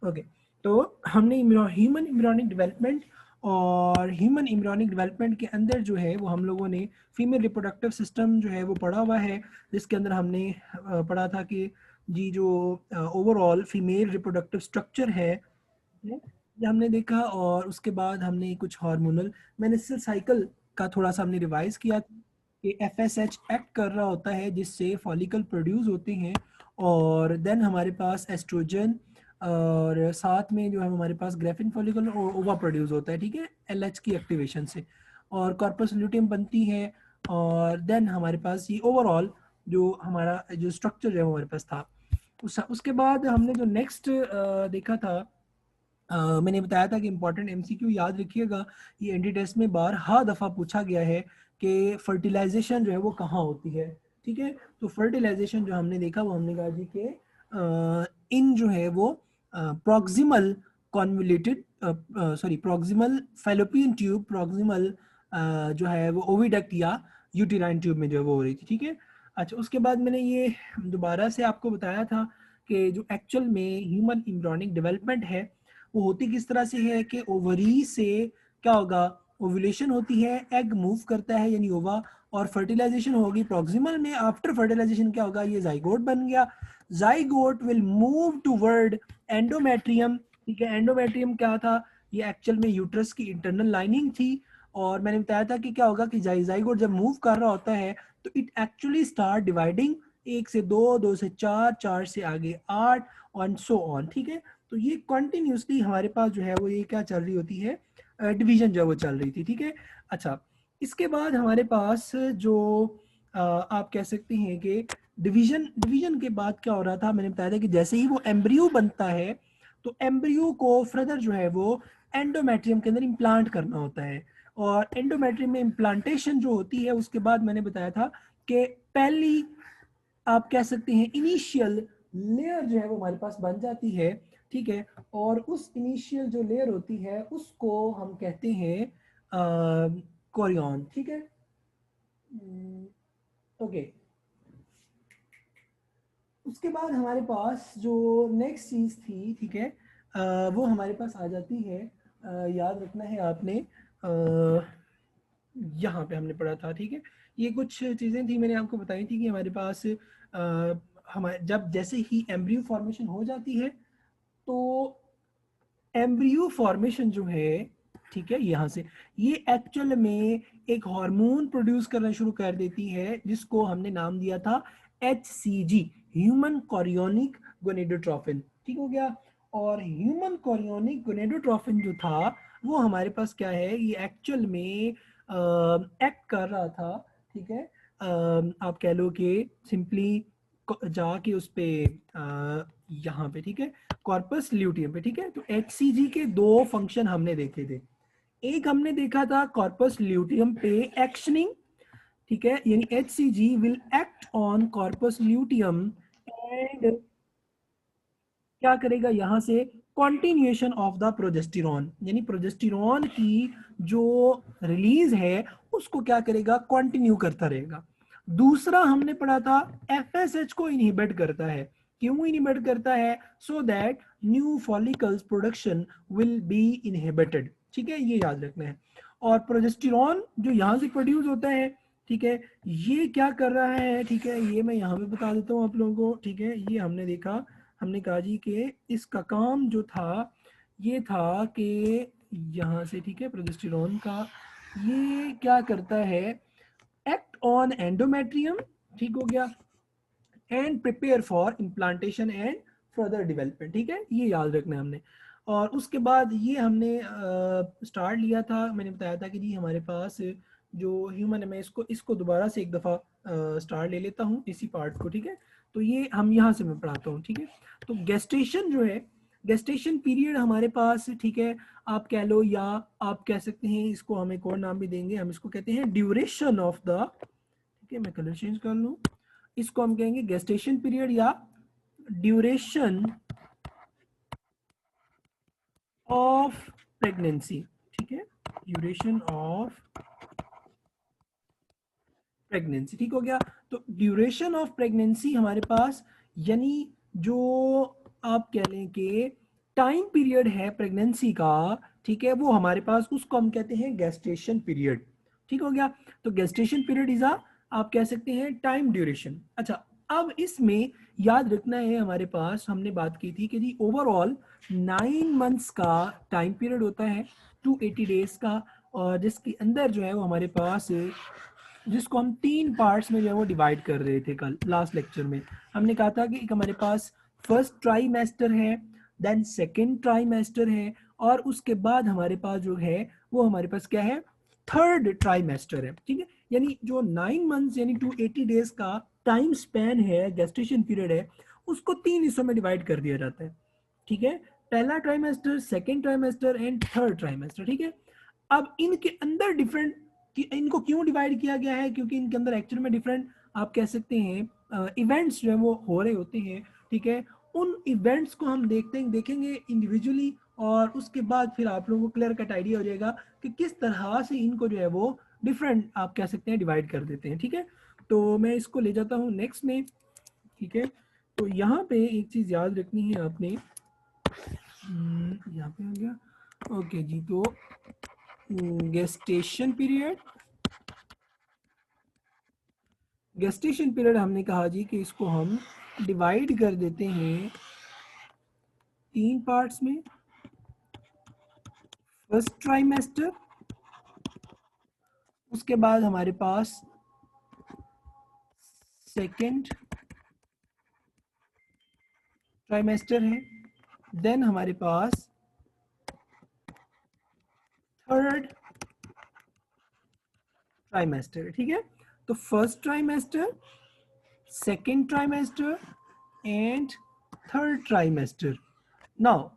Okay, तो हमने human embryonic development और ह्यूमन एम्ब्रियोनिक डेवलपमेंट के अंदर जो है वो हम लोगों ने फीमेल रिप्रोडक्टिव सिस्टम जो है वो पढ़ा हुआ है, जिसके अंदर हमने पढ़ा था कि जी जो ओवरऑल फीमेल रिप्रोडक्टिव स्ट्रक्चर है ये हमने देखा, और उसके बाद हमने कुछ हार्मोनल मेंस्ट्रुअल साइकिल का थोड़ा सा हमने रिवाइज किया कि एफएसएच एक्ट कर रहा होता है जिससे फॉलिकल प्रोड्यूस होते हैं, और देन हमारे पास एस्ट्रोजन, और साथ में जो है हमारे पास ग्रेफिन फॉलिकल और ओवा प्रोड्यूस होता है, ठीक है, एलएच की एक्टिवेशन से, और कॉर्पस ल्यूटियम बनती है, और देन हमारे पास ये ओवरऑल जो हमारा जो स्ट्रक्चर है वो हमारे पास था। उसके बाद हमने जो नेक्स्ट देखा था, मैंने बताया था कि इंपॉर्टेंट एमसीक्यू याद रखिएगा, ये एंटी टेस्ट में बारहा दफ़ा पूछा गया है कि फर्टिलाइजेशन जो है वो कहाँ होती है, ठीक है। तो फर्टिलाइजेशन जो हमने देखा वो हमने कहा जी कि इन जो है वो proximal convoluted sorry proximal fallopian tube, proximal जो है वो ओविडक्ट या यूटेराइन ट्यूब में जो है वो हो रही थी, ठीक है। अच्छा, उसके बाद मैंने ये दोबारा से आपको बताया था कि जो एक्चुअल में ह्यूमन एम्ब्रियोनिक डेवलपमेंट है वो होती किस तरह से है कि ओवरी से क्या होगा, ओव्यूलेशन होती है, एग मूव करता है यानी ओवा, और फर्टिलाइजेशन होगी प्रॉक्सिमल में। आफ्टर फर्टिलाइजेशन क्या होगा, ये जाइगोट बन गया, zygote will move toward endometrium, ठीक है। एंडोमेट्रियम क्या था, ये एक्चुअल में यूट्रस की इंटरनल लाइनिंग थी, और मैंने बताया था कि क्या होगा कि जाइगोट जब मूव कर रहा होता है तो इट एक्चुअली स्टार्ट डिवाइडिंग, एक से दो, दो से चार, चार से आगे आठ, एंड सो ऑन, ठीक है। तो ये कंटिन्यूसली हमारे पास जो है वो ये क्या चल रही होती है, डिवीजन जो है वो चल रही थी, ठीक है। अच्छा, इसके बाद हमारे पास जो आप कह सकते हैं कि डिवीजन डिवीजन के बाद क्या हो रहा था, मैंने बताया था कि जैसे ही वो एम्ब्रियो बनता है तो एम्ब्रियो को फर्दर जो है वो एंडोमेट्रियम के अंदर इम्प्लांट करना होता है, और एंडोमेट्रियम में इम्प्लांटेशन जो होती है उसके बाद मैंने बताया था कि पहली आप कह सकते हैं इनिशियल लेयर जो है वो हमारे पास बन जाती है, ठीक है। और उस इनिशियल जो लेयर होती है उसको हम कहते हैं कोरियन, ठीक है। ओके, उसके बाद हमारे पास जो नेक्स्ट चीज़ थी, ठीक है, वो हमारे पास आ जाती है, याद रखना है आपने, यहाँ पे हमने पढ़ा था, ठीक है। ये कुछ चीज़ें थी मैंने आपको बताई थी कि हमारे पास हमारे जब जैसे ही एम्ब्रियो फॉर्मेशन हो जाती है तो एम्ब्रियो फॉर्मेशन जो है, ठीक है, यहाँ से ये एक्चुअल में एक हार्मोन प्रोड्यूस करना शुरू कर देती है जिसको हमने नाम दिया था HCG, ह्यूमन कोरियोनिक गोनेडोट्रोफिन, ठीक हो गया। और ह्यूमन कोरियोनिक गोनेडोट्रोफिन जो था वो हमारे पास क्या है, ये एक्चुअल में एक्ट कर रहा था, ठीक है। आप कह लो कि सिंपली जाके उस पे यहाँ पे, ठीक है, कॉर्पस ल्यूटियम पे, ठीक है। तो HCG के दो फंक्शन हमने देखे थे, एक हमने देखा था कॉर्पस ल्यूटियम पे एक्शनिंग, ठीक है, यानी HCG will act on corpus luteum and क्या करेगा यहाँ से, कॉन्टिन्यूएशन ऑफ द प्रोजेस्टेरॉन, यानी प्रोजेस्टेरॉन की जो रिलीज है उसको क्या करेगा, कंटिन्यू करता रहेगा। दूसरा हमने पढ़ा था एफएसएच को इनहिबिट करता है, क्यों इनहिबिट करता है, so that new follicles production will be inhibited, ठीक है, ये याद रखना है। और प्रोजेस्टेरॉन जो यहाँ से प्रोड्यूस होता है, ठीक है, ये क्या कर रहा है, ठीक है, ये मैं यहाँ पे बता देता हूँ आप लोगों को, ठीक है। ये हमने देखा, हमने कहा जी कि इसका काम जो था ये था कि यहाँ से, ठीक है, प्रोजेस्टेरॉन का ये क्या करता है, एक्ट ऑन एंडोमेट्रियम, ठीक हो गया, and prepare for implantation and further development, ठीक है, ये याद रखना है हमने। और उसके बाद ये हमने स्टार्ट लिया था, मैंने बताया था कि जी हमारे पास जो ह्यूमन है, मैं इसको इसको दोबारा से एक दफ़ा स्टार्ट ले लेता हूँ इसी पार्ट को, ठीक है। तो ये हम यहाँ से मैं पढ़ाता हूँ, ठीक है। तो गेस्टेशन जो है, गेस्टेशन पीरियड हमारे पास, ठीक है, आप कह लो या आप कह सकते हैं इसको हम एक और नाम भी देंगे, हम इसको कहते हैं ड्यूरेशन ऑफ द, ठीक है, मैं कलर चेंज कर लूँ, इसको हम कहेंगे गेस्टेशन पीरियड या ड्यूरेशन ऑफ प्रेगनेंसी, ठीक है, ड्यूरेशन ऑफ प्रेगनेंसी, ठीक हो गया। तो ड्यूरेशन ऑफ प्रेगनेंसी हमारे पास यानी जो आप कह लें कि टाइम पीरियड है प्रेगनेंसी का, ठीक है, वो हमारे पास उसको हम कहते हैं गेस्टेशन पीरियड। ठीक हो गया। तो गेस्टेशन पीरियड इज आप कह सकते हैं टाइम ड्यूरेशन। अच्छा, अब इसमें याद रखना है हमारे पास, हमने बात की थी कि जी ओवरऑल 9 मंथ्स का टाइम पीरियड होता है, 280 डेज का, और जिसके अंदर जो है वो हमारे पास, जिसको हम 3 पार्ट्स में जो है वो डिवाइड कर रहे थे कल लास्ट लेक्चर में। हमने कहा था कि एक हमारे पास फर्स्ट ट्राइमेस्टर है, देन सेकेंड ट्राइमेस्टर है, और उसके बाद हमारे पास जो है वो हमारे पास क्या है, थर्ड ट्राइमेस्टर है। ठीक है, यानी जो 9 मंथ्स यानी 280 डेज का टाइम स्पैन है, गेस्टेशन पीरियड है, उसको 3 हिस्सों में डिवाइड कर दिया जाता है। ठीक है, पहला trimester, second trimester and third trimester. ठीक है, अब इनके अंदर डिफरेंट, इनको क्यों डिवाइड किया गया है, क्योंकि इनके अंदर एक्चुअल में डिफरेंट आप कह सकते हैं इवेंट्स जो है वो हो रहे होते हैं। ठीक है, उन इवेंट्स को हम देखेंगे इंडिविजुअली, और उसके बाद फिर आप लोगों को क्लियर कट आइडिया हो जाएगा कि किस तरह से इनको जो है वो डिफरेंट आप कह सकते हैं डिवाइड कर देते हैं। ठीक है, तो मैं इसको ले जाता हूँ नेक्स्ट में। ठीक है, तो यहाँ पे एक चीज़ याद रखनी है आपने, यहाँ पे आ गया। ओके जी, तो गेस्टेशन पीरियड, गेस्टेशन पीरियड हमने कहा जी कि इसको हम डिवाइड कर देते हैं 3 पार्ट्स में। फर्स्ट ट्राइमेस्टर, उसके बाद हमारे पास सेकेंड ट्राइमेस्टर है, देन हमारे पास थर्ड ट्राइमेस्टर है। ठीक है, तो first trimester, second trimester and third trimester. Now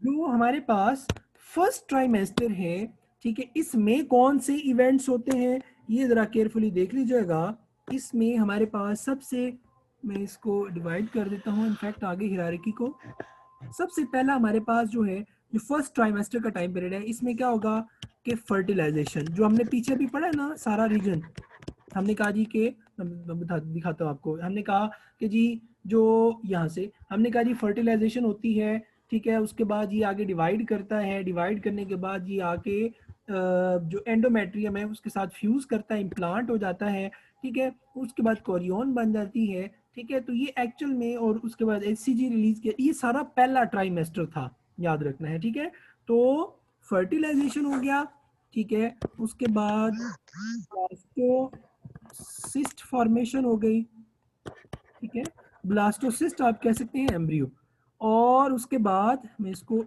जो हमारे पास फर्स्ट ट्राइमेस्टर है, ठीक है, इसमें कौन से इवेंट्स होते हैं ये जरा केयरफुली देख लीजिएगा। इसमें हमारे पास सबसे, मैं इसको डिवाइड कर देता हूँ इनफैक्ट आगे हिरार्की को। सबसे पहला हमारे पास जो है, जो फर्स्ट ट्राइमेस्टर का टाइम पीरियड है, इसमें क्या होगा कि फर्टिलाइजेशन, जो हमने पीछे भी पढ़ा है ना सारा रीजन, हमने कहा जी कि दिखाता हूँ आपको। हमने कहा कि जी जो यहाँ से हमने कहा जी फर्टिलाइजेशन होती है। ठीक है, उसके बाद ये आगे डिवाइड करता है, डिवाइड करने के बाद ये आके जो एंडोमेट्रियम है उसके साथ फ्यूज करता है, इम्प्लांट हो जाता है। ठीक है, उसके बाद कोरियन बन जाती है। ठीक है, तो ये एक्चुअल में, और उसके बाद एचसीजी रिलीज किया, ये सारा पहला ट्राइमेस्टर था, याद रखना है। ठीक है, तो फर्टिलाइजेशन हो गया। ठीक है, उसके बाद ब्लास्टोसिस्ट फॉर्मेशन हो गई। ठीक है, ब्लास्टोसिस्ट आप कह सकते हैं एम्ब्रियो, और उसके बाद मैं इसको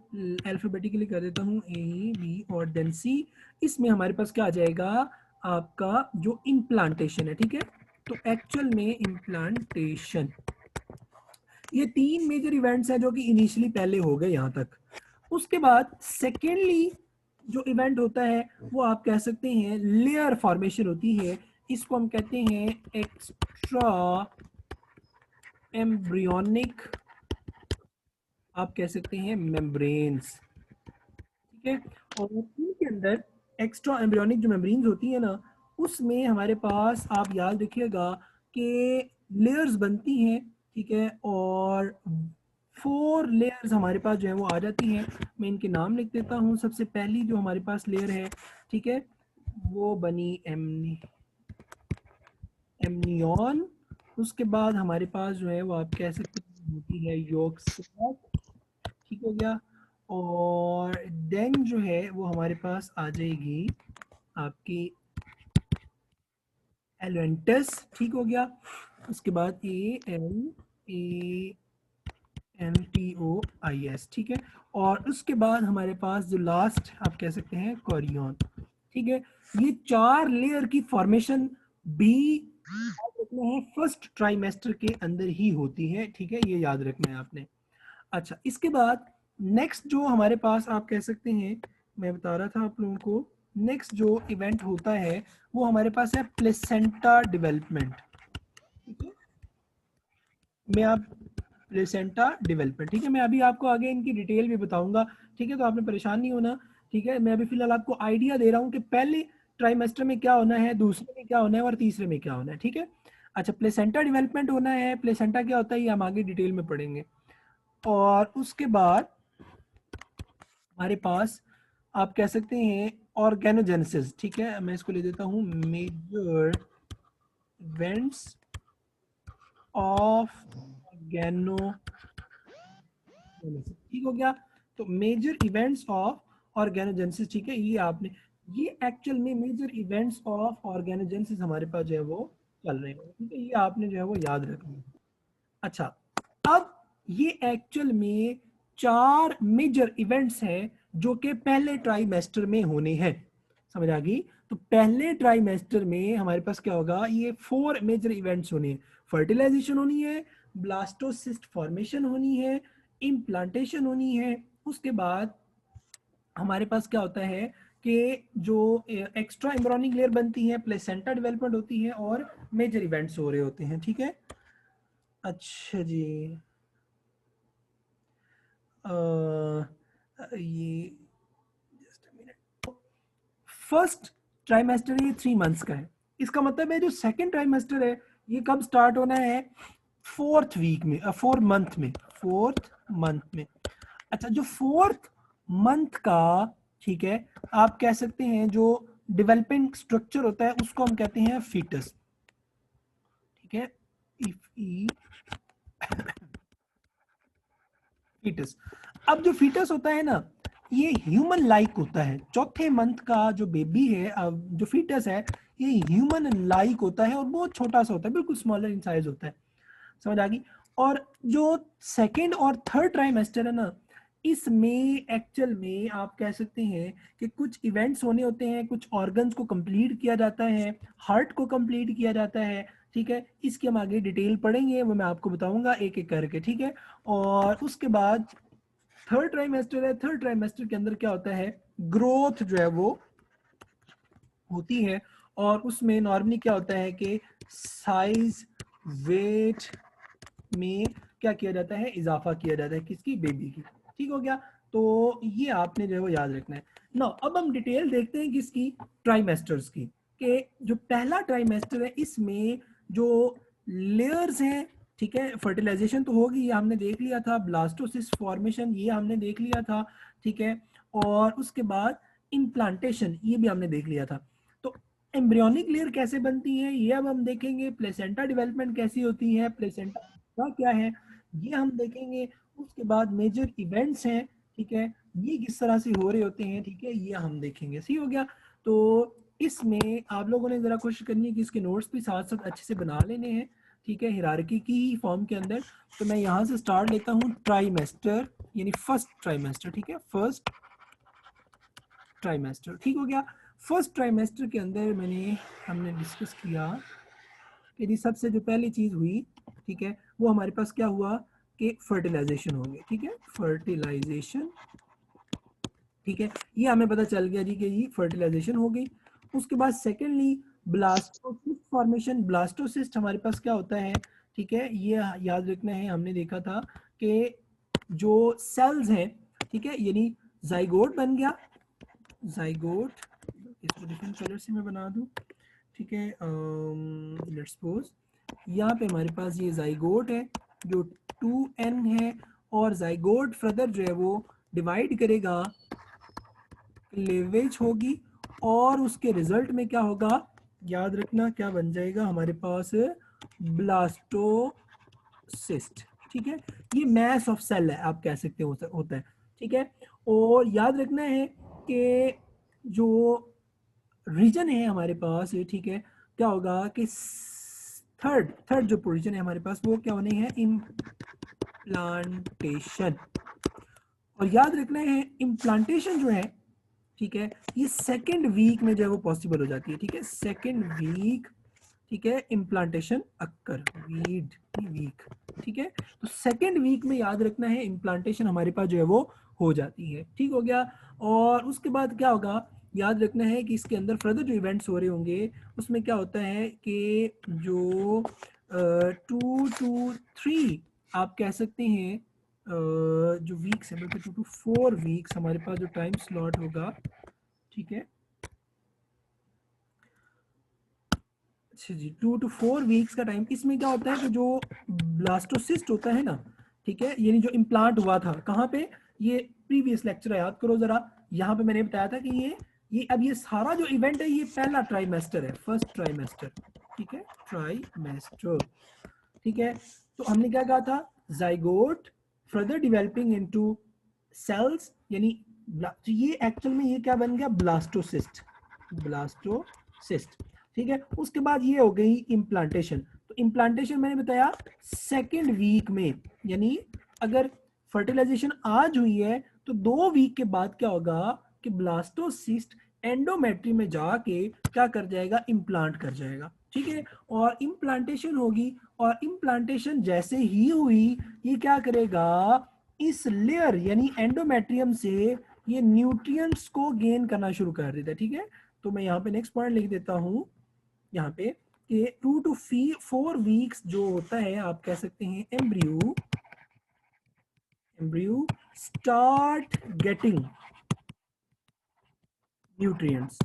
अल्फाबेटिकली कर देता हूँ, ए बी और देन सी। इसमें हमारे पास क्या आ जाएगा, आपका जो इम्प्लांटेशन है। ठीक है, तो एक्चुअल में इम्प्लांटेशन, ये 3 मेजर इवेंट्स हैं जो कि इनिशियली पहले हो गए यहाँ तक। उसके बाद सेकेंडली जो इवेंट होता है वो आप कह सकते हैं लेयर फॉर्मेशन होती है, इसको हम कहते हैं एक्स्ट्रा एम्ब्रियोनिक, आप कह सकते हैं मेम्ब्रेन्स। ठीक है, और इनके अंदर एक्स्ट्रा एम्ब्रियोनिक जो मेम्ब्रेन्स होती है ना, उसमें हमारे पास आप याद रखिएगा कि लेयर्स बनती हैं। ठीक है, और 4 लेयर्स हमारे पास जो है वो आ जाती हैं। मैं इनके नाम लिख देता हूँ। सबसे पहली जो हमारे पास लेयर है, ठीक है, वो बनी एमनियन। उसके बाद हमारे पास जो है वो आप कह सकते हैं होती है योक सैक। ठीक हो गया, और देन जो है वो हमारे पास आ जाएगी आपकी एलवेंटस। ठीक हो गया, उसके बाद ALANTOIS। ठीक है, और उसके बाद हमारे पास जो लास्ट आप कह सकते हैं कोरियन। ठीक है, ये 4 लेयर की फॉर्मेशन भी फर्स्ट ट्राइमेस्टर के अंदर ही होती है। ठीक है, ये याद रखना है आपने। अच्छा, इसके बाद नेक्स्ट जो हमारे पास आप कह सकते हैं, मैं बता रहा था आप लोगों को, नेक्स्ट जो इवेंट होता है वो हमारे पास है प्लेसेंटा डेवलपमेंट। ठीक है, मैं आप प्लेसेंटा डेवलपमेंट, ठीक है, मैं अभी आपको आगे इनकी डिटेल भी बताऊंगा। ठीक है, तो आपने परेशान नहीं होना। ठीक है, मैं अभी फिलहाल आपको आइडिया दे रहा हूँ कि पहले ट्राइमेस्टर में क्या होना है, दूसरे में क्या होना है, और तीसरे में क्या होना है। ठीक है, अच्छा, प्लेसेंटा डेवलपमेंट होना है। प्लेसेंटा क्या होता है ये हम आगे डिटेल में पढ़ेंगे। और उसके बाद हमारे पास आप कह सकते हैं ऑर्गेनोजेनेसिस, ठीक है, मैं इसको ले देता हूँ मेजर इवेंट्स ऑफ ऑर्गेनोजेनेसिस, ठीक हो गया। तो मेजर इवेंट्स ऑफ ऑर्गेनोजेनेसिस, ठीक है, ये आपने, ये एक्चुअल में मेजर इवेंट्स ऑफ ऑर्गेनोजेनेसिस हमारे पास जो है वो चल रहे हैं, ठीक है, ये आपने जो है वो याद रखना है। अच्छा, अब ये एक्चुअल में 4 मेजर इवेंट्स हैं जो कि पहले ट्राइमेस्टर में होने हैं, समझ आ गई। तो पहले ट्राइमेस्टर में हमारे पास क्या होगा, ये 4 मेजर इवेंट्स होने हैं। फर्टिलाइजेशन होनी है, ब्लास्टोसिस्ट फॉर्मेशन होनी है, इम्प्लांटेशन होनी है, उसके बाद हमारे पास क्या होता है कि जो एक्स्ट्रा एम्ब्रॉनिक लेयर बनती है, प्लेसेंटा डेवलपमेंट होती है और मेजर इवेंट्स हो रहे होते हैं, ठीक है। अच्छा जी, ये फर्स्ट ट्राइमेस्टर ये 3 मंथ्स का है। इसका मतलब है जो सेकेंड ट्राइमेस्टर है ये कब स्टार्ट होना है, 4th वीक में, 4 मंथ में, 4th मंथ में। अच्छा, जो 4th मंथ का, ठीक है, आप कह सकते हैं जो डेवलपिंग स्ट्रक्चर होता है उसको हम कहते हैं फीटस, ठीक है, फीटस। अब जो फीटस होता है ना, ये ह्यूमन लाइक होता है। चौथे मंथ का जो बेबी है, जो फीटस है, ये ह्यूमन लाइक होता है और बहुत छोटा सा होता है, बिल्कुल स्मॉलर इन साइज होता है, समझ आ गई। और जो सेकेंड और थर्ड ट्राइमेस्टर है ना, इसमें एक्चुअल में आप कह सकते हैं कि कुछ इवेंट्स होने होते हैं, कुछ ऑर्गन्स को कंप्लीट किया जाता है, हार्ट को कंप्लीट किया जाता है, ठीक है। इसकी हम आगे डिटेल पढ़ेंगे, वो मैं आपको बताऊंगा एक एक करके, ठीक है। और उसके बाद थर्ड ट्राइमेस्टर है, थर्ड ट्राइमेस्टर के अंदर क्या होता है, ग्रोथ जो है वो होती है, और उसमें नॉर्मली क्या होता है कि साइज, वेट में क्या किया जाता है, इजाफा किया जाता है, किसकी, बेबी की, ठीक हो गया। तो ये आपने जो है वो याद रखना है ना। अब हम डिटेल देखते हैं किसकी, ट्राइमेस्टर्स की, कि जो पहला ट्राइमेस्टर है इसमें जो लेयर्स हैं, ठीक है, फर्टिलाइजेशन तो होगी, ये हमने देख लिया था, ब्लास्टोसिस्ट फॉर्मेशन ये हमने देख लिया था, ठीक है, और उसके बाद इम्प्लांटेशन ये भी हमने देख लिया था। तो एम्ब्रियोनिक लेयर कैसे बनती है ये अब हम देखेंगे, प्लेसेंटा डेवलपमेंट कैसी होती है, प्लेसेंटा क्या है ये हम देखेंगे। उसके बाद मेजर इवेंट्स हैं, ठीक है, ये किस तरह से हो रहे होते हैं, ठीक है, ये हम देखेंगे, सही हो गया। तो इसमें आप लोगों ने जरा कोशिश करनी है कि इसके नोट्स भी साथ साथ अच्छे से बना लेने हैं, ठीक है, हिरार्की की फॉर्म के अंदर। तो मैं यहाँ से स्टार्ट लेता हूँ, ट्राइमेस्टर यानी फर्स्ट ट्राइमेस्टर, ठीक है, फर्स्ट ट्राइमेस्टर, ठीक हो गया। फर्स्ट ट्राइमेस्टर के अंदर हमने डिस्कस किया कि जी सबसे जो पहली चीज हुई, ठीक है, वो हमारे पास क्या हुआ कि फर्टिलाइजेशन हो गया, ठीक है, फर्टिलाइजेशन, ठीक है, ये हमें पता चल गया जी कि ये फर्टिलाइजेशन हो गई। उसके बाद सेकेंडली ब्लास्टोसिस्ट फॉर्मेशन, ब्लास्टोसिस्ट हमारे पास क्या होता है, ठीक है, ये याद रखना है, हमने देखा था कि जो सेल्स हैं, ठीक है, यानी जाइगोट बन गया, जाइगोट, इसको डिफरेंट कलर से मैं बना दूं, ठीक है, लेट्स सपोज यहाँ पे हमारे पास ये जाइगोट है जो 2n है, और जाइगोट फर्दर जो है वो डिवाइड करेगा, क्लीवेज होगी, और उसके रिजल्ट में क्या होगा, याद रखना क्या बन जाएगा हमारे पास, ब्लास्टोसिस्ट, ठीक है, ये मैस ऑफ सेल है आप कह सकते हो, होता है, ठीक है। और याद रखना है कि जो रीजन है हमारे पास ये, ठीक है, क्या होगा कि थर्ड थर्ड जो पोजीशन है हमारे पास वो क्या होनी है, इम्प्लांटेशन। और याद रखना है इम्प्लांटेशन जो है, ठीक है, ये सेकेंड वीक में जो है वो पॉसिबल हो जाती है, ठीक है, सेकेंड वीक, ठीक है, इम्प्लांटेशन अक्कर, वीड वीक, ठीक है। तो सेकेंड वीक में याद रखना है इम्प्लांटेशन हमारे पास जो है वो हो जाती है, ठीक हो गया। और उसके बाद क्या होगा, याद रखना है कि इसके अंदर फर्दर जो इवेंट्स हो रहे होंगे उसमें क्या होता है कि जो 2 to 3 आप कह सकते हैं, जो वीक्स है बल्कि 2 to 4 वीक्स हमारे पास जो टाइम स्लॉट होगा, ठीक है, अच्छा जी, 2 to 4 वीक्स का टाइम, इसमें क्या होता है कि जो ब्लास्टोसिस्ट होता है ना, ठीक है, यानी जो इम्प्लांट हुआ था कहाँ पे, ये प्रीवियस लेक्चर याद करो जरा, यहाँ पे मैंने बताया था कि ये अब ये सारा जो इवेंट है ये पहला ट्राइमेस्टर है, फर्स्ट ट्राइमेस्टर, ठीक है, ट्राइमेस्टर, ठीक है। तो हमने क्या कहा था, zygote further developing into cells, यानी तो ये एक्चुअल में ये क्या बन गया, ब्लास्टोसिस्ट, ब्लास्टोसिस्ट, ठीक है। उसके बाद ये हो गई इम्प्लांटेशन, तो इम्प्लांटेशन मैंने बताया सेकेंड वीक में, यानी अगर फर्टिलाइजेशन आज हुई है तो 2 वीक के बाद क्या होगा कि ब्लास्टोसिस्ट एंडोमेट्री में जाके क्या कर जाएगा, इम्प्लांट कर जाएगा, ठीक है। और इम्प्लांटेशन होगी, और इम्प्लांटेशन जैसे ही हुई ये क्या करेगा, इस लेयर यानी एंडोमेट्रियम से ये न्यूट्रिएंट्स को गेन करना शुरू कर देता है, ठीक है। तो मैं यहाँ पे नेक्स्ट पॉइंट लिख देता हूँ यहाँ पे कि 2 to 4 वीक्स जो होता है, आप कह सकते हैं एम्ब्रियो स्टार्ट गेटिंग न्यूट्रिएंट्स,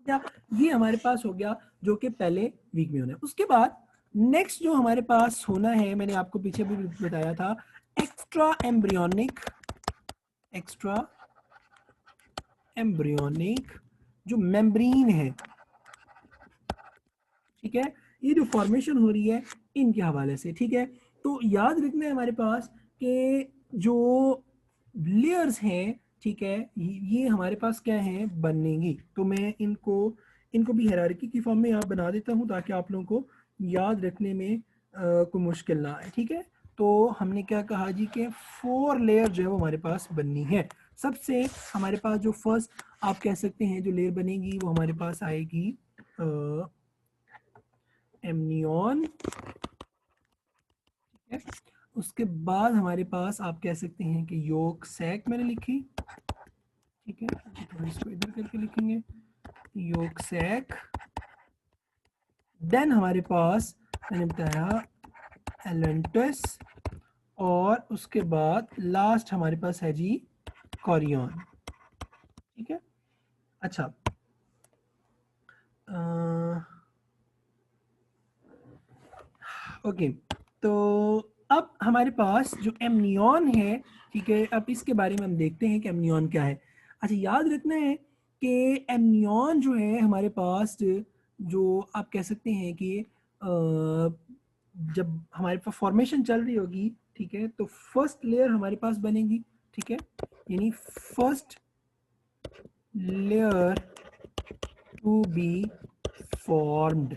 क्या ये हमारे पास हो गया जो कि पहले वीक में होना है। उसके बाद नेक्स्ट जो हमारे पास होना है, मैंने आपको पीछे भी बताया था, एक्स्ट्रा एम्ब्रियोनिक जो मेम्ब्रेन है, ठीक है, ये जो फॉर्मेशन हो रही है इनके हवाले से, ठीक है। तो याद रखना है हमारे पास कि जो लेयर्स हैं, ठीक है, ये हमारे पास क्या है, बनेंगी, तो मैं इनको इनको भी हायरार्की की फॉर्म में यहाँ बना देता हूँ ताकि आप लोगों को याद रखने में कोई मुश्किल ना आए, ठीक है। तो हमने क्या कहा जी कि 4 लेयर जो है वो हमारे पास बननी है। सबसे हमारे पास जो फर्स्ट आप कह सकते हैं जो लेयर बनेगी वो हमारे पास आएगी एमनियन, ठीक है। उसके बाद हमारे पास आप कह सकते हैं कि योक सैक मैंने लिखी, ठीक है, तो इसको इधर करके लिखेंगे योक सैक। देन हमारे पास मैंने बताया एलेंटस, और उसके बाद लास्ट हमारे पास है जी कॉरियन, ठीक है। अच्छा, ओके, तो अब हमारे पास जो एमनियन है, ठीक है, अब इसके बारे में हम देखते हैं कि एमनियन क्या है। अच्छा, याद रखना है कि एमनियन जो है हमारे पास, जो आप कह सकते हैं कि जब हमारे पास फॉर्मेशन चल रही होगी, ठीक है, तो फर्स्ट लेयर हमारे पास बनेगी, ठीक है, यानी first layer to be formed,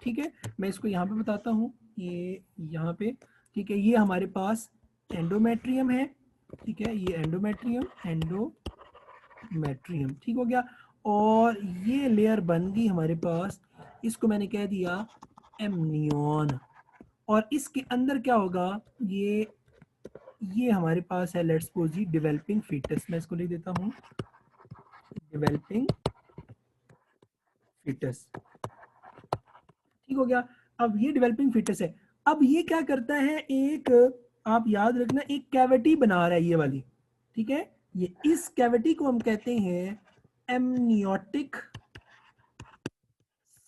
ठीक है। मैं इसको यहाँ पे बताता हूँ, ये यहाँ पे, ठीक है, ये हमारे पास एंडोमेट्रियम है, ठीक है, ये एंडोमेट्रियम, ठीक हो गया। और ये लेयर बन गई हमारे पास, इसको मैंने कह दिया एमनियन, और इसके अंदर क्या होगा, ये हमारे पास है, let's suppose the developing foetus, मैं इसको लिख देता हूँ डेवलपिंग फीटस, ठीक हो गया। अब ये डेवलपिंग फीटस है, अब ये क्या करता है, एक आप याद रखना एक कैविटी बना रहा है ये वाली, ठीक है, ये इस कैविटी को हम कहते हैं एमनियोटिक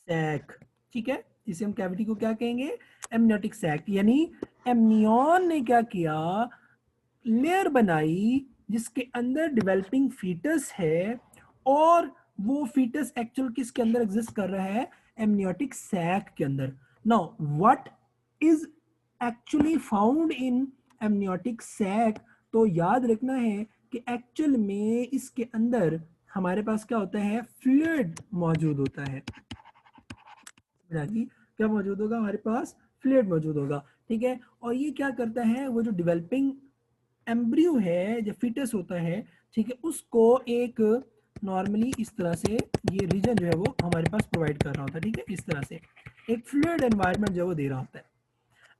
सैक, ठीक है, इसे हम कैविटी को क्या कहेंगे, एमनियोटिक सैक, यानी एमनियन ने क्या किया, लेयर बनाई जिसके अंदर डेवलपिंग फीटस है, और वो फीटस एक्चुअल किसके अंदर एग्जिस्ट कर रहा है, एमनियोटिक सैक के अंदर। Now what is actually found in amniotic sac, तो याद रखना है कि एक्चुअल में इसके अंदर हमारे पास क्या होता है, फ्लूइड मौजूद होता है, यानी क्या मौजूद होगा हमारे पास, फ्लूइड मौजूद होगा, ठीक है। और ये क्या करता है, वो जो डेवलपिंग एम्ब्रियो है, जो फिटस होता है, ठीक है, उसको एक नॉर्मली इस तरह से ये रीजन जो है वो हमारे पास प्रोवाइड कर रहा होता है, ठीक है, इस तरह से एक फ्लूइड एनवायरनमेंट जो है वो दे रहा होता है।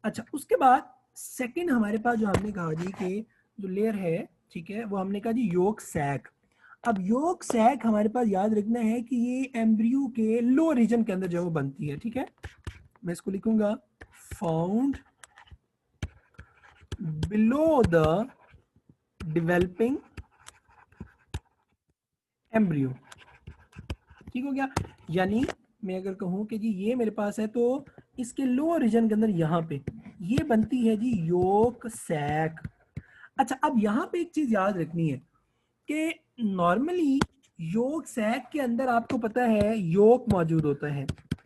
अच्छा, उसके बाद सेकंड हमारे पास जो हमने कहा जी कि जो लेयर है, ठीक है, वो हमने कहा जी योक सैक। अब योक सैक हमारे पास याद रखना है कि ये एम्ब्रियो के लो रीजन के अंदर जो है वो बनती है, ठीक है, मैं इसको लिखूंगा found below the developing embryo, ठीक हो गया। यानी मैं अगर कहूं कि जी ये मेरे पास है तो इसके लोअर रीजन के अंदर यहाँ पे ये बनती है जी योक सैक। अच्छा, अब यहाँ पे एक चीज याद रखनी है कि नॉर्मली योक सैक के अंदर आपको पता है योक मौजूद होता है,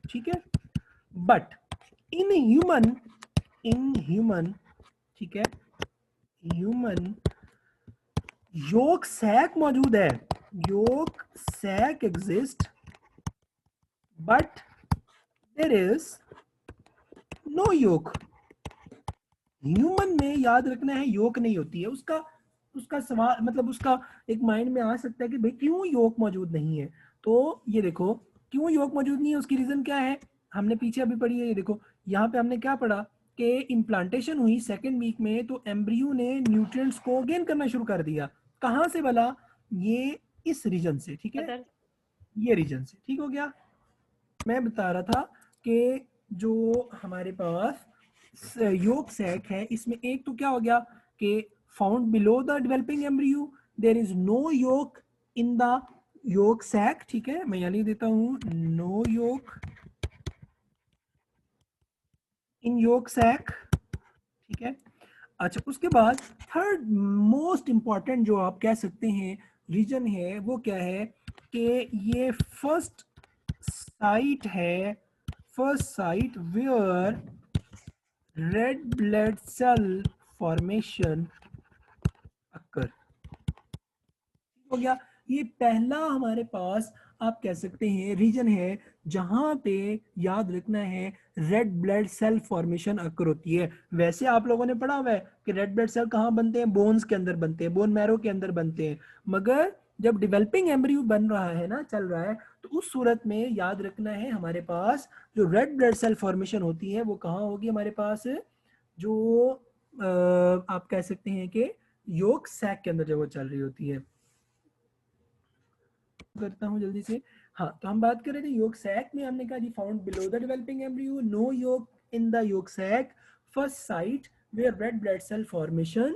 ठीक है, बट इन ह्यूमन, ठीक है, ह्यूमन योक सैक मौजूद है, yolk sac exist, but there is no yolk. Human में याद रखना है योक नहीं होती है। उसका उसका सवाल मतलब उसका एक माइंड में आ सकता है कि भाई क्यों योक मौजूद नहीं है। तो ये देखो क्यों योक मौजूद नहीं है, उसकी रीजन क्या है, हमने पीछे अभी पढ़ी है। ये देखो यहाँ पे हमने क्या पढ़ा कि इम्प्लांटेशन हुई सेकेंड वीक में, तो एम्ब्रियो ने न्यूट्रिएंट्स को गेन करना शुरू कर दिया। कहाँ से भला, ये इस रीजन से, ठीक है, ये रीजन से, ठीक हो गया। मैं बता रहा था कि जो हमारे पास योग सैक है, इसमें एक तो क्या हो गया कि found below the developing embryo there is no yolk in the yolk sac, ठीक है, मैं यहाँ लिख देता हूँ नो योक इन योग सैक, ठीक है। अच्छा, उसके बाद थर्ड मोस्ट इंपॉर्टेंट जो आप कह सकते हैं रीजन है वो क्या है कि ये फर्स्ट साइट है, first site where red blood cell formation occur, हो गया। ये पहला हमारे पास आप कह सकते हैं रीजन है जहां पे याद रखना है रेड ब्लड सेल फॉर्मेशन अकर होती है। वैसे आप लोगों ने पढ़ा हुआ है कि रेड ब्लड सेल कहाँ बनते हैं, बोन्स के अंदर बनते हैं, बोन मैरो के अंदर बनते हैं। मगर जब डेवलपिंग एम्ब्रियो बन रहा है ना, चल रहा है, तो उस सूरत में याद रखना है हमारे पास जो रेड ब्लड सेल फॉर्मेशन होती है वो कहाँ होगी हमारे पास, जो आप कह सकते हैं कि योक सैक के अंदर जब वो चल रही होती है। करता हूँ जल्दी से। हाँ, तो हम बात कर रहे थे योग सैक में, हमने कहा जी found below the developing embryo, no yolk in the yolk sac, first site where red blood cell formation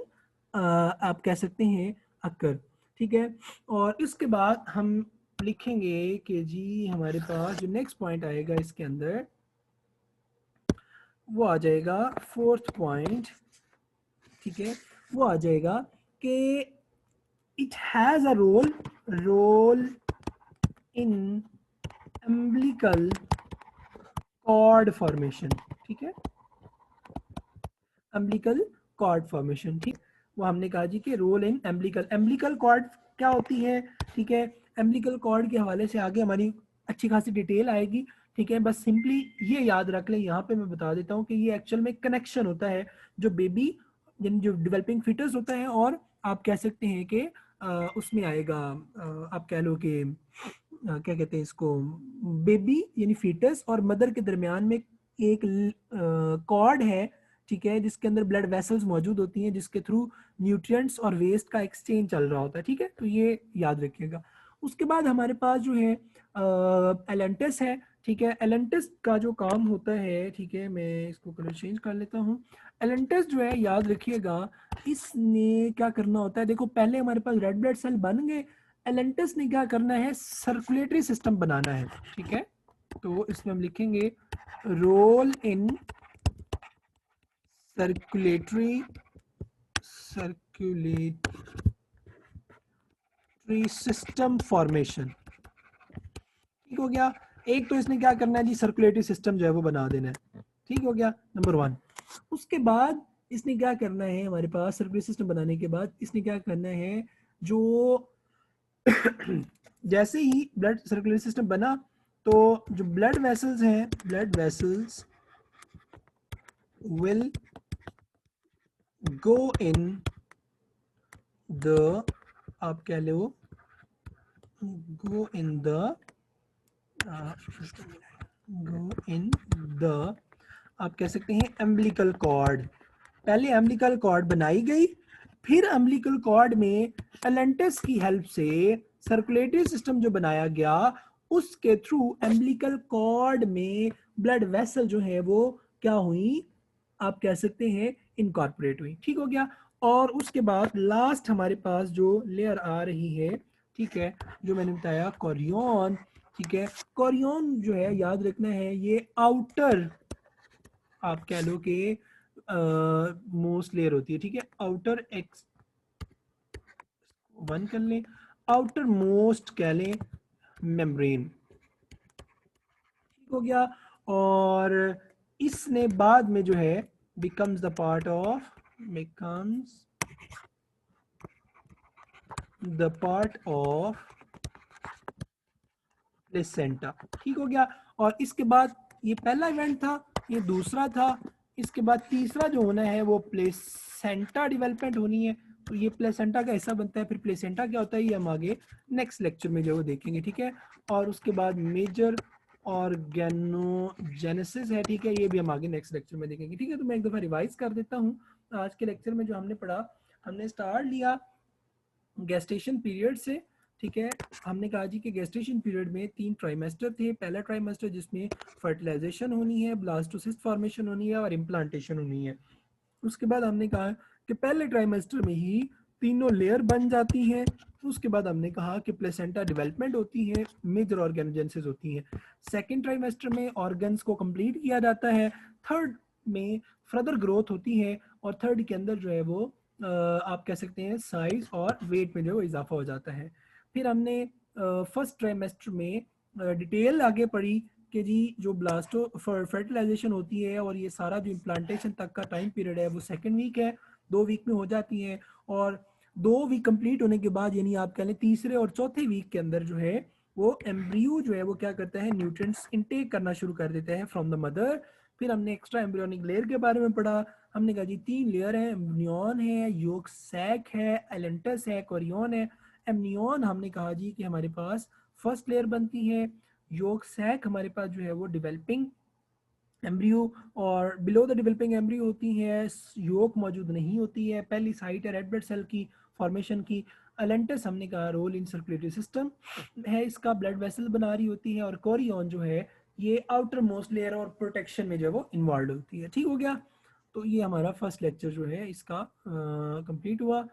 आप कह सकते हैं अकर, ठीक है। और इसके बाद हम लिखेंगे कि जी हमारे पास जो नेक्स्ट पॉइंट आएगा इसके अंदर वो आ जाएगा फोर्थ पॉइंट, ठीक है, वो आ जाएगा कि it has a role in umbilical cord formation, ठीक है, umbilical कॉर्ड फॉर्मेशन, ठीक। वो हमने कहा जी कि रोल इन umbilical कॉर्ड क्या होती है, ठीक है। umbilical कॉर्ड के हवाले से आगे हमारी अच्छी खासी डिटेल आएगी, ठीक है। बस सिंपली ये याद रख लें, यहाँ पे मैं बता देता हूँ कि ये एक्चुअल में कनेक्शन होता है जो बेबी यानी जो डेवलपिंग फिटस होता है और आप कह सकते हैं कि उसमें आएगा, आप कह लो कि क्या कहते हैं इसको, बेबी यानी फीटस और मदर के दरमियान में एक कॉर्ड है, ठीक है, जिसके अंदर ब्लड वेसल्स मौजूद होती हैं जिसके थ्रू न्यूट्रिएंट्स और वेस्ट का एक्सचेंज चल रहा होता है, ठीक है। तो ये याद रखिएगा। उसके बाद हमारे पास जो है एलेंटस है, ठीक है। एलेंटस का जो काम होता है, ठीक है, मैं इसको कलर चेंज कर लेता हूँ। एलेंटस जो है याद रखिएगा, इसने क्या करना होता है, देखो पहले हमारे पास रेड ब्लड सेल बन गए, एलेंटस ने क्या करना है, सर्कुलेटरी सिस्टम बनाना है, ठीक है। तो इसमें हम लिखेंगे role in circulatory system formation, ठीक हो गया। एक तो इसने क्या करना है जी, सर्कुलेटरी सिस्टम जो है वो बना देना है, ठीक हो गया, नंबर वन। उसके बाद इसने क्या करना है, हमारे पास सर्कुलेटरी सिस्टम बनाने के बाद इसने क्या करना है, जो जैसे ही ब्लड सर्कुलेटरी सिस्टम बना तो जो ब्लड वेसल्स हैं, blood vessels will go in the, आप कह लो गो in the, go in the, आप कह सकते हैं एम्बिलिकल कॉर्ड। पहले एम्बिलिकल कॉर्ड बनाई गई, फिर एम्बिलिकल कॉर्ड में एलेंटस की हेल्प से सर्कुलेटरी सिस्टम जो बनाया गया उसके थ्रू एम्बिलिकल कॉर्ड में ब्लड वेसल जो है वो क्या हुई, आप कह सकते हैं इनकॉर्पोरेट हुई, ठीक हो गया। और उसके बाद लास्ट हमारे पास जो लेयर आ रही है, ठीक है, जो मैंने बताया कोरियन, ठीक है। कोरियन जो है याद रखना है ये आउटर, आप कह लो कि मोस्ट लेयर होती है, ठीक है। आउटर एक्स 1 कर लें, आउटर मोस्ट कह लें मेम्ब्रेन, ठीक हो गया। और इसने बाद में जो है becomes the part of, becomes the part of placenta, ठीक हो गया। और इसके बाद ये पहला इवेंट था, ये दूसरा था, इसके बाद तीसरा जो होना है वो प्लेसेंटा डेवलपमेंट होनी है। तो ये प्लेसेंटा का हिस्सा बनता है। फिर प्लेसेंटा क्या होता है ये हम आगे नेक्स्ट लेक्चर में जो वो देखेंगे, ठीक है। और उसके बाद मेजर ऑर्गेनोजेनेसिस है, ठीक है, ये भी हम आगे नेक्स्ट लेक्चर में देखेंगे, ठीक है। तो मैं एक दफ़ा रिवाइज कर देता हूँ। आज के लेक्चर में जो हमने पढ़ा, हमने स्टार्ट लिया गेस्टेशन पीरियड से, ठीक है। हमने कहा जी कि गेस्टेशन पीरियड में 3 ट्राइमेस्टर थे। पहला ट्राइमेस्टर जिसमें फर्टिलाइजेशन होनी है, ब्लास्टोसिस्ट फॉर्मेशन होनी है और इम्प्लांटेशन होनी है। उसके बाद हमने कहा कि पहले ट्राइमेस्टर में ही तीनों लेयर बन जाती हैं। उसके बाद हमने कहा कि प्लेसेंटा डेवलपमेंट होती है, मेजर ऑर्गेनोजेनेसिस होती है। सेकेंड ट्राइमेस्टर में ऑर्गन्स को कंप्लीट किया जाता है। थर्ड में फर्दर ग्रोथ होती है और थर्ड के अंदर जो है वो आप कह सकते हैं साइज और वेट में जो इजाफा हो जाता है। फिर हमने फर्स्ट ट्राइमेस्टर में डिटेल आगे पढ़ी कि जी जो ब्लास्टो फर्टिलाइजेशन होती है और ये सारा जो इम्प्लांटेशन तक का टाइम पीरियड है वो सेकेंड वीक है, 2 वीक में हो जाती है। और 2 वीक कंप्लीट होने के बाद यानी आप कह लें तीसरे और चौथे वीक के अंदर जो है वो एम्ब्रियो जो है वो क्या करता है, न्यूट्रिएंट्स इनटेक करना शुरू कर देता है फ्रॉम द मदर। फिर हमने एक्स्ट्रा एम्ब्रियोनिक लेयर के बारे में पढ़ा। हमने कहा जी 3 लेयर है, एम्ब्रियोन है, योक सैक है, एलेंटस है, कोरियन है। एमनियन हमने कहा जी कि हमारे पास फर्स्ट लेयर बनती है, योक सैक हमारे पास जो है वो डेवलपिंग एम्ब्रियो और बिलो द डेवलपिंग एम्ब्रियो होती है, योक मौजूद नहीं होती है। पहली साइट है रेड ब्लड सेल की फॉर्मेशन की। अलेंटस हमने कहा रोल इन सर्कुलेटरी सिस्टम है, इसका ब्लड वेसल बना रही होती है। और कोरियन जो है ये आउटर मोस्ट लेयर और प्रोटेक्शन में जो है वो इन्वॉल्व होती है, ठीक हो गया। तो ये हमारा फर्स्ट लेक्चर जो है इसका कंप्लीट हुआ।